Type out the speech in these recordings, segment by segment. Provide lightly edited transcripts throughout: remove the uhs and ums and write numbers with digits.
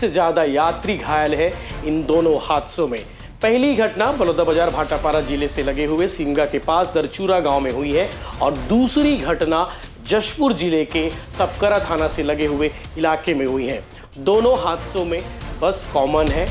से ज्यादा यात्री घायल है इन दोनों हादसों में। पहली घटना बलौदाबाजार भाटापारा जिले से लगे हुए सिमगा के पास दरचूरा गांव में हुई है और दूसरी घटना जशपुर जिले के तपकरा थाना से लगे हुए इलाके में हुई है। दोनों हादसों में बस कॉमन है।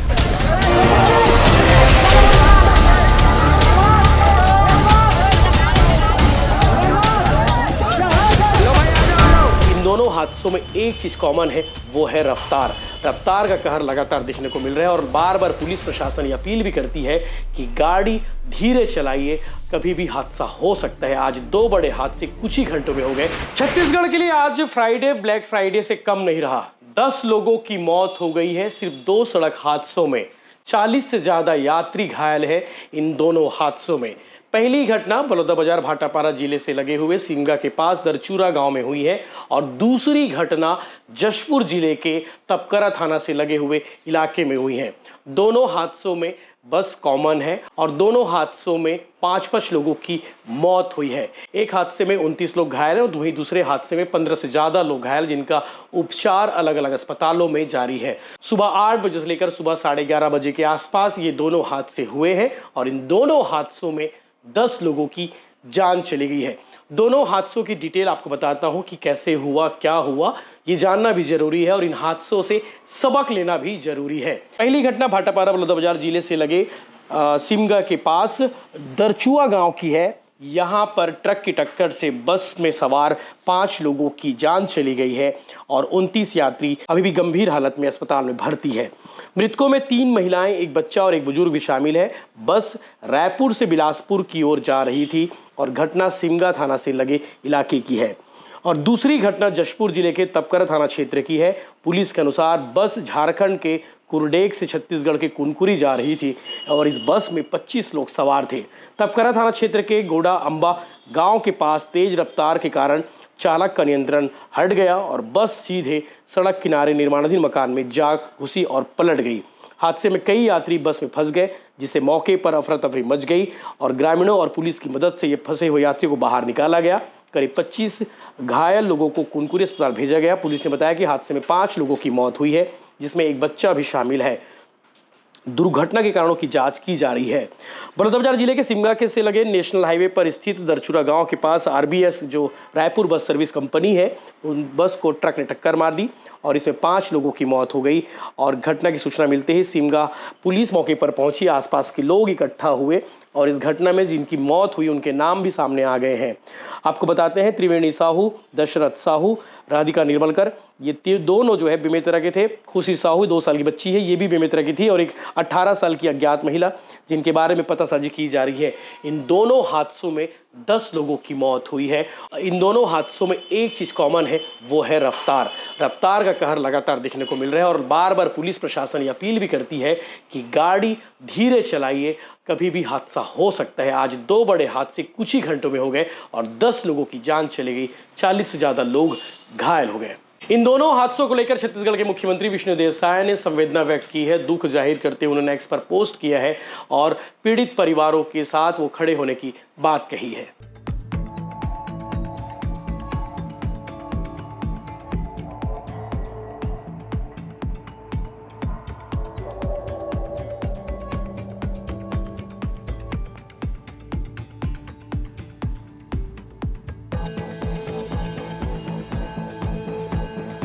इन दोनों हादसों में एक चीज कॉमन है, वो है रफ्तार। रफ्तार का कहर लगातार देखने को मिल रहा है और बार बार पुलिस प्रशासन ये अपील भी करती है कि गाड़ी धीरे चलाइए, कभी भी हादसा हो सकता है। आज दो बड़े हादसे कुछ ही घंटों में हो गए। छत्तीसगढ़ के लिए आज फ्राइडे ब्लैक फ्राइडे से कम नहीं रहा। 10 लोगों की मौत हो गई है सिर्फ 2 सड़क हादसों में। 40 से ज्यादा यात्री घायल है इन दोनों हादसों में। पहली घटना बलौदाबाजार भाटापारा जिले से लगे हुए सिमगा के पास दरचूरा गांव में हुई है और दूसरी घटना जशपुर जिले के तपकरा थाना से लगे हुए इलाके में हुई है। दोनों हादसों में बस कॉमन है और दोनों हादसों में 5 लोगों की मौत हुई है। एक हादसे में 29 लोग घायल हैं और वहीं दूसरे हादसे में 15 से ज्यादा लोग घायल, जिनका उपचार अलग अलग अस्पतालों में जारी है। सुबह 8 बजे से लेकर सुबह 11:30 बजे के आसपास ये दोनों हादसे हुए हैं और इन दोनों हादसों में 10 लोगों की जान चली गई है। दोनों हादसों की डिटेल आपको बताता हूं कि कैसे हुआ, क्या हुआ, ये जानना भी जरूरी है और इन हादसों से सबक लेना भी जरूरी है। पहली घटना भाटापारा बलौदाबाजार जिले से लगे सिमगा के पास दरचुआ गांव की है। यहाँ पर ट्रक की टक्कर से बस में सवार 5 लोगों की जान चली गई है और 29 यात्री अभी भी गंभीर हालत में अस्पताल में भर्ती है। मृतकों में 3 महिलाएं, एक बच्चा और एक बुजुर्ग भी शामिल है। बस रायपुर से बिलासपुर की ओर जा रही थी और घटना सिमगा थाना से लगे इलाके की है और दूसरी घटना जशपुर जिले के तपकरा थाना क्षेत्र की है। पुलिस के अनुसार बस झारखंड के कुरडेग से छत्तीसगढ़ के कुनकुरी जा रही थी और इस बस में 25 लोग सवार थे। तपकरा थाना क्षेत्र के गोड़ा अंबा गांव के पास तेज रफ्तार के कारण चालक का नियंत्रण हट गया और बस सीधे सड़क किनारे निर्माणाधीन मकान में जा घुसी और पलट गई। हादसे में कई यात्री बस में फंस गए, जिससे मौके पर अफरा तफरी मच गई और ग्रामीणों और पुलिस की मदद से ये फंसे हुए यात्रियों को बाहर निकाला गया। करीब 25 घायल लोगों को कुनकुरी अस्पताल भेजा गया। पुलिस ने बताया कि हादसे में 5 लोगों की मौत हुई है, जिसमें एक बच्चा भी शामिल है। दुर्घटना के कारणों की जांच की जा रही है। बलौदाबाजार जिले के सिमगा के से लगे नेशनल हाईवे पर स्थित दरचूरा गांव के पास आरबीएस जो रायपुर बस सर्विस कंपनी है, उन बस को ट्रक ने टक्कर मार दी और इसमें 5 लोगों की मौत हो गई और घटना की सूचना मिलते ही सिमगा पुलिस मौके पर पहुंची। आसपास के लोग इकट्ठा हुए और इस घटना में जिनकी मौत हुई उनके नाम भी सामने आ गए हैं। आपको बताते हैं, त्रिवेणी साहू, दशरथ साहू, राधिका निर्मलकर, ये दोनों जो है बेमेतरा के थे। खुशी साहू 2 साल की बच्ची है, ये भी बेमेतरा की थी और एक 18 साल की अज्ञात महिला, जिनके बारे में पतासाजी की जा रही है। इन दोनों हादसों में 10 लोगों की मौत हुई है। इन दोनों हादसों में एक चीज कॉमन है, वो है रफ्तार। रफ्तार का कहर लगातार देखने को मिल रहा है और बार बार पुलिस प्रशासन ये अपील भी करती है कि गाड़ी धीरे चलाइए, कभी भी हादसा हो सकता है। आज 2 बड़े हादसे कुछ ही घंटों में हो गए और 10 लोगों की जान चली गई, 40 से ज्यादा लोग घायल हो गए। इन दोनों हादसों को लेकर छत्तीसगढ़ के मुख्यमंत्री विष्णुदेव साय ने संवेदना व्यक्त की है। दुख जाहिर करते हुए उन्होंने एक्स पर पोस्ट किया है और पीड़ित परिवारों के साथ वो खड़े होने की बात कही है।